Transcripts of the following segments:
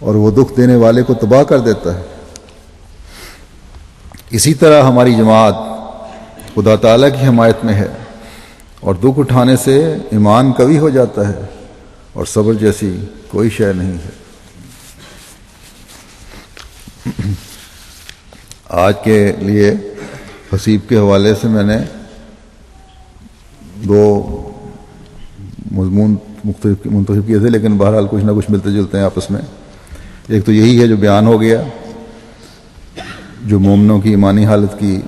اور وہ دکھ دینے والے کو تباہ کر دیتا ہے۔ اسی طرح ہماری جماعت خدا تعالیٰ کی حمایت میں ہے، اور دکھ اٹھانے سے ایمان قوی ہو جاتا ہے، اور صبر جیسی کوئی شے نہیں ہے۔ آج کے لیے حسیب کے حوالے سے میں نے دو مضمون منتخب کیے تھے، لیکن بہرحال کچھ نہ کچھ ملتے جلتے ہیں آپس میں۔ ایک تو یہی ہے جو بیان ہو گیا، جو مومنوں کی ایمانی حالت کی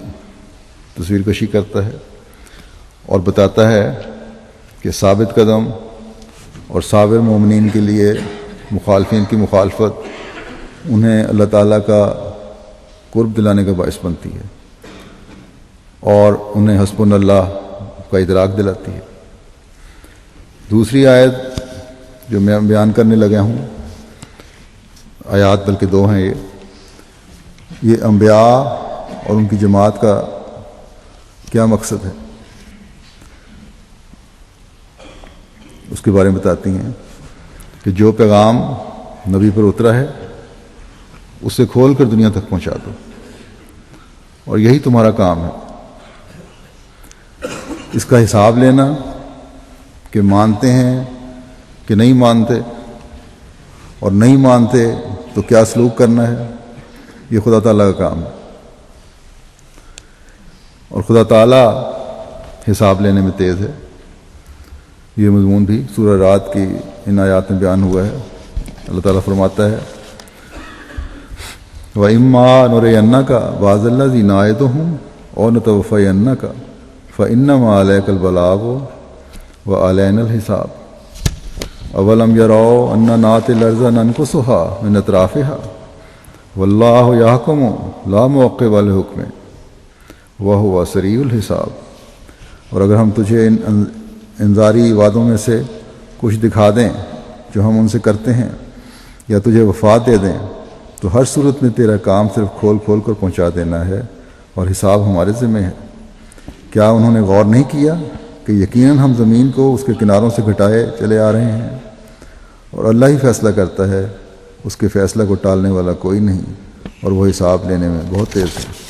تصویر کشی کرتا ہے اور بتاتا ہے کہ ثابت قدم اور صابر مومنین کے لیے مخالفین کی مخالفت انہیں اللہ تعالیٰ کا قرب دلانے کا باعث بنتی ہے، اور انہیں حسبنا اللہ کا ادراک دلاتی ہے۔ دوسری آیت جو میں بیان کرنے لگا ہوں، آیات بلکہ دو ہیں، یہ انبیاء اور ان کی جماعت کا کیا مقصد ہے اس کے بارے میں بتاتی ہیں کہ جو پیغام نبی پر اترا ہے اسے کھول کر دنیا تک پہنچا دو، اور یہی تمہارا کام ہے۔ اس کا حساب لینا کہ مانتے ہیں کہ نہیں مانتے، اور نہیں مانتے تو کیا سلوک کرنا ہے، یہ خدا تعالیٰ کا کام ہے۔ اور خدا تعالیٰ حساب لینے میں تیز ہے۔ یہ مضمون بھی سورہ رات کی ان آیات میں بیان ہوا ہے۔ اللہ تعالیٰ فرماتا ہے وَإِمَّا نُرِيَنَّكَ بَعْضَ الَّذِي نَعِدُهُمْ أَوْ نَتَوَفَّيَنَّكَ فَإِنَّمَا عَلَيْكَ الْبَلَاغُ وَعَلَيْنَا الْحِسَابُ أَوَلَمْ يَرَوْا أَنَّا نَأْتِي الْأَرْضَ نَنْقُصُهَا مِنْ أَطْرَافِهَا وَاللَّهُ يَحْكُمُ لَا مُعَقِّبَ لِحُكْمِهِ وَهُوَ سَرِيعُ الْحِسَابِ۔ اور اگر ہم تجھے ان انذاری وعدوں میں سے کچھ دکھا دیں جو ہم ان سے کرتے ہیں، یا تجھے وفات دے دیں، تو ہر صورت میں تیرا کام صرف کھول کھول کر پہنچا دینا ہے، اور حساب ہمارے ذمہ ہے۔ کیا انہوں نے غور نہیں کیا کہ یقیناً ہم زمین کو اس کے کناروں سے گھٹائے چلے آ رہے ہیں، اور اللہ ہی فیصلہ کرتا ہے، اس کے فیصلہ کو ٹالنے والا کوئی نہیں، اور وہ حساب لینے میں بہت تیز ہے۔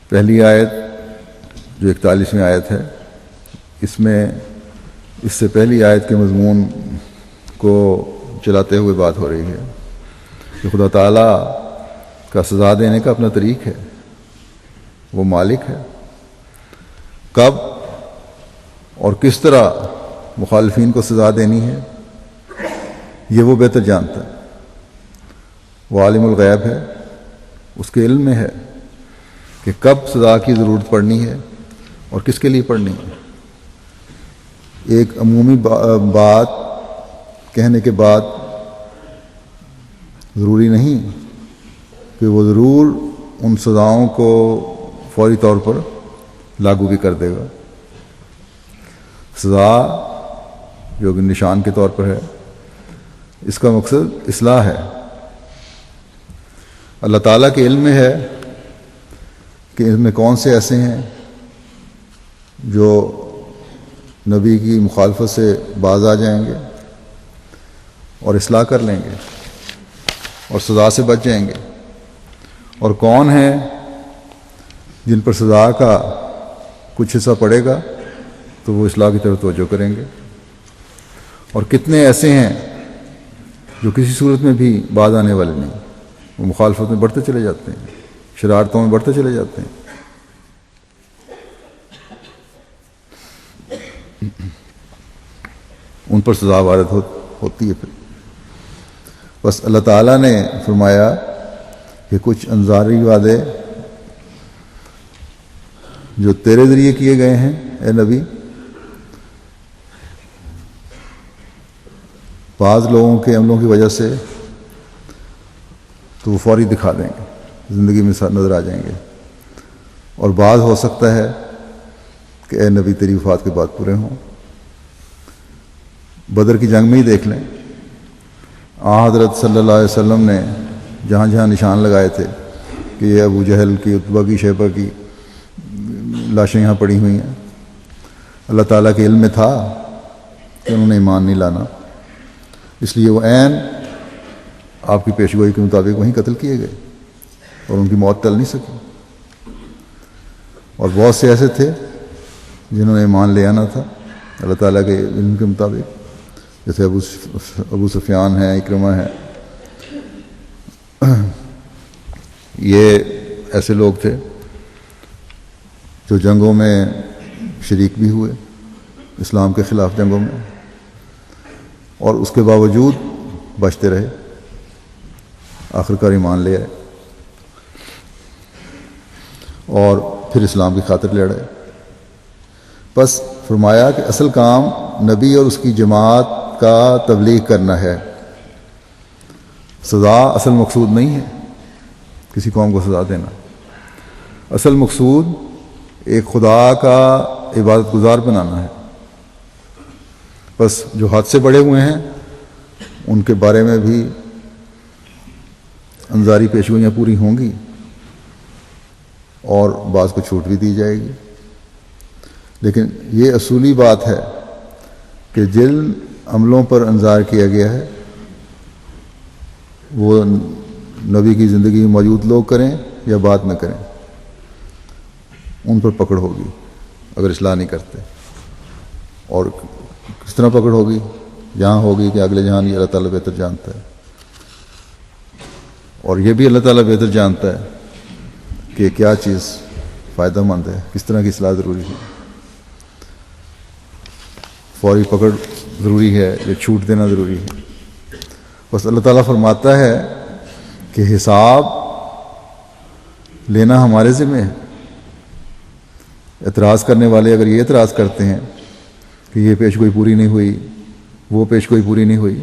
پہلی آیت جو 41ویں آیت ہے، اس میں اس سے پہلی آیت کے مضمون کو چلاتے ہوئے بات ہو رہی ہے کہ خدا تعالیٰ کا سزا دینے کا اپنا طریق ہے، وہ مالک ہے۔ کب اور کس طرح مخالفین کو سزا دینی ہے یہ وہ بہتر جانتا ہے۔ وہ عالم الغیب ہے، اس کے علم میں ہے کہ کب سزا کی ضرورت پڑنی ہے اور کس کے لیے پڑنی ہے۔ ایک عمومی بات کہنے کے بعد ضروری نہیں کہ وہ ضرور ان سزاؤں کو فوری طور پر لاگو بھی کر دے گا۔ سزا جو کہ نشان کے طور پر ہے، اس کا مقصد اصلاح ہے۔ اللہ تعالیٰ کے علم میں ہے کہ ان میں کون سے ایسے ہیں جو نبی کی مخالفت سے باز آ جائیں گے اور اصلاح کر لیں گے اور سزا سے بچ جائیں گے، اور کون ہیں جن پر سزا کا کچھ حصہ پڑے گا تو وہ اصلاح کی طرف توجہ کریں گے، اور کتنے ایسے ہیں جو کسی صورت میں بھی باز آنے والے نہیں، وہ مخالفت میں بڑھتے چلے جاتے ہیں، شرارتوں میں بڑھتے چلے جاتے ہیں۔ ان پر سزا وارد ہوتی ہے۔ پھر بس اللہ تعالیٰ نے فرمایا کہ کچھ انذاری وعدے جو تیرے ذریعے کیے گئے ہیں اے نبی، بعض لوگوں کے عملوں کی وجہ سے تو وہ فوری دکھا دیں گے، زندگی میں نظر آ جائیں گے، اور بعض ہو سکتا ہے کہ اے نبی تیری وفات کے بعد پورے ہوں۔ بدر کی جنگ میں ہی دیکھ لیں، حضرت صلی اللہ علیہ وسلم نے جہاں جہاں نشان لگائے تھے کہ یہ ابو جہل کی، عتبہ کی، شیبہ کی لاشیں یہاں پڑی ہوئی ہیں، اللہ تعالیٰ کے علم میں تھا کہ انہوں نے ایمان نہیں لانا، اس لیے وہ عین آپ کی پیشگوئی کے مطابق وہیں قتل کیے گئے اور ان کی موت ٹل نہیں سکی۔ اور بہت سے ایسے تھے جنہوں نے ایمان لے آنا تھا اللہ تعالیٰ کے علم کے مطابق، جیسے ابو سفیان ہیں، اکرمہ ہیں، یہ ایسے لوگ تھے جو جنگوں میں شریک بھی ہوئے، اسلام کے خلاف جنگوں میں، اور اس کے باوجود بچتے رہے، آخرکار ایمان لے آئے اور پھر اسلام کی خاطر لڑے۔ بس فرمایا کہ اصل کام نبی اور اس کی جماعت کا تبلیغ کرنا ہے، سزا اصل مقصود نہیں ہے کسی قوم کو سزا دینا۔ اصل مقصود ایک خدا کا عبادت گزار بنانا ہے۔ بس جو حد سے بڑھے ہوئے ہیں ان کے بارے میں بھی انذاری پیشگوئیاں پوری ہوں گی اور بعض کو چھوٹ بھی دی جائے گی، لیکن یہ اصولی بات ہے کہ جن عملوں پر انذار کیا گیا ہے وہ نبی کی زندگی میں موجود لوگ کریں یا بعد میں کریں، ان پر پکڑ ہوگی اگر اصلاح نہیں کرتے۔ اور کس طرح پکڑ ہوگی؟ جہاں ہوگی کہ اگلے جہان یہ اللہ تعالیٰ بہتر جانتا ہے، اور یہ بھی اللہ تعالیٰ بہتر جانتا ہے کہ کیا چیز فائدہ مند ہے، کس طرح کی اصلاح ضروری ہے، فوری پکڑ ضروری ہے یا چھوٹ دینا ضروری ہے۔ بس اللہ تعالیٰ فرماتا ہے کہ حساب لینا ہمارے ذمہ ہے۔ اعتراض کرنے والے اگر یہ اعتراض کرتے ہیں کہ یہ پیشگوئی پوری نہیں ہوئی، وہ پیشگوئی پوری نہیں ہوئی،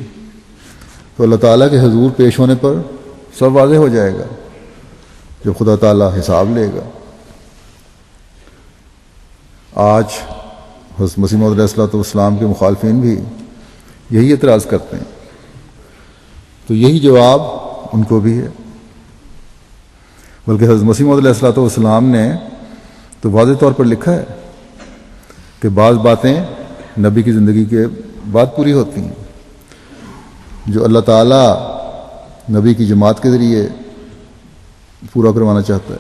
تو اللہ تعالیٰ کے حضور پیش ہونے پر سب واضح ہو جائے گا جب خدا تعالیٰ حساب لے گا۔ آج حضرت مسیح موعود علیہ الصلوۃ والسلام کے مخالفین بھی یہی اعتراض کرتے ہیں، تو یہی جواب ان کو بھی ہے۔ بلکہ حضرت مسیح موعود علیہ الصلوۃ والسلام نے تو واضح طور پر لکھا ہے کہ بعض باتیں نبی کی زندگی کے بعد پوری ہوتی ہیں جو اللہ تعالیٰ نبی کی جماعت کے ذریعے پورا کروانا چاہتا ہے،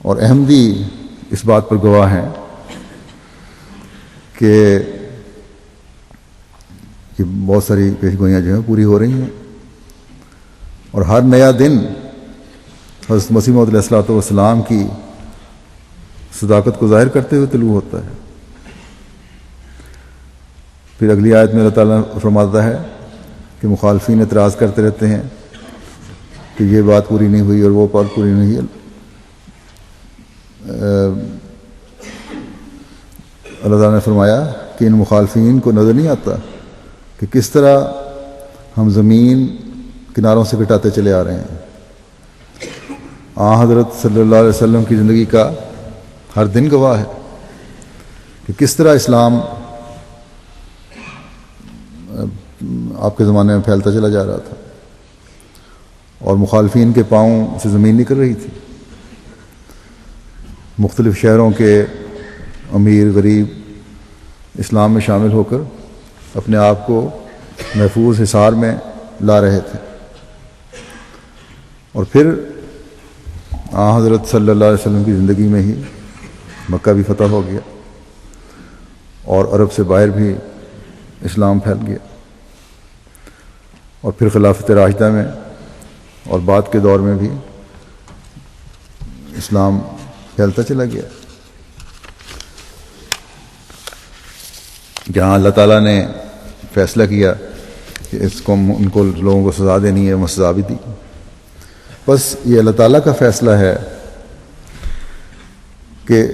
اور احمدی اس بات پر گواہ ہیں کہ یہ بہت ساری پیشگوئیاں جو ہیں پوری ہو رہی ہیں، اور ہر نیا دن حضرت مسیح موعود علیہ الصلوۃ والسلام کی صداقت کو ظاہر کرتے ہوئے طلوع ہوتا ہے۔ پھر اگلی آیت میں اللہ تعالیٰ فرماتا ہے کہ مخالفین اعتراض کرتے رہتے ہیں کہ یہ بات پوری نہیں ہوئی اور وہ بات پوری نہیں ہوئی۔ اللہ تعالیٰ نے فرمایا کہ ان مخالفین کو نظر نہیں آتا کہ کس طرح ہم زمین کناروں سے گٹاتے چلے آ رہے ہیں۔ حضرت صلی اللہ علیہ وسلم کی زندگی کا ہر دن گواہ ہے کہ کس طرح اسلام آپ کے زمانے میں پھیلتا چلا جا رہا تھا اور مخالفین کے پاؤں سے زمین نکل رہی تھی۔ مختلف شہروں کے امیر غریب اسلام میں شامل ہو کر اپنے آپ کو محفوظ حصار میں لا رہے تھے، اور پھر حضرت صلی اللہ علیہ وسلم کی زندگی میں ہی مکہ بھی فتح ہو گیا اور عرب سے باہر بھی اسلام پھیل گیا، اور پھر خلافت راشدہ میں اور بعد کے دور میں بھی اسلام پھیلتا چلا گیا۔ جہاں اللہ تعالیٰ نے فیصلہ کیا کہ ان کو لوگوں کو سزا دینی ہے، وہ سزا بھی دی۔ بس یہ اللہ تعالیٰ کا فیصلہ ہے کہ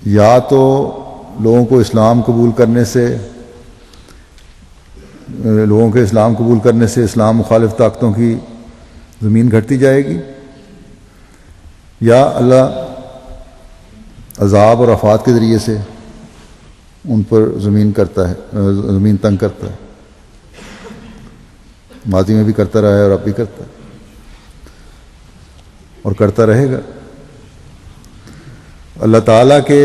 یا تو لوگوں کو اسلام قبول کرنے سے اسلام مخالف طاقتوں کی زمین گھٹتی جائے گی، یا اللہ عذاب اور آفات کے ذریعے سے ان پر زمین تنگ کرتا ہے۔ ماضی میں بھی کرتا رہا ہے اور اب بھی کرتا ہے اور کرتا رہے گا۔ اللہ تعالیٰ کے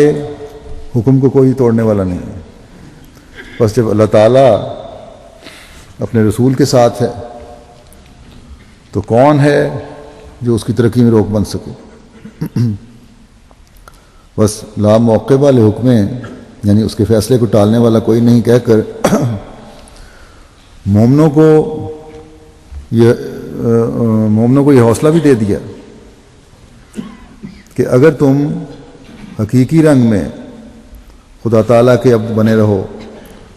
حکم کو کوئی توڑنے والا نہیں ہے. بس جب اللہ تعالیٰ اپنے رسول کے ساتھ ہے تو کون ہے جو اس کی ترقی میں روک بن سکے؟ بس لا موقبہ لحکمیں، یعنی اس کے فیصلے کو ٹالنے والا کوئی نہیں کہہ کر مومنوں کو یہ حوصلہ بھی دے دیا کہ اگر تم حقیقی رنگ میں خدا تعالیٰ کے عبد بنے رہو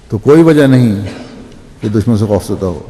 تو کوئی وجہ نہیں کہ دشمن سے خوفزدہ ہو.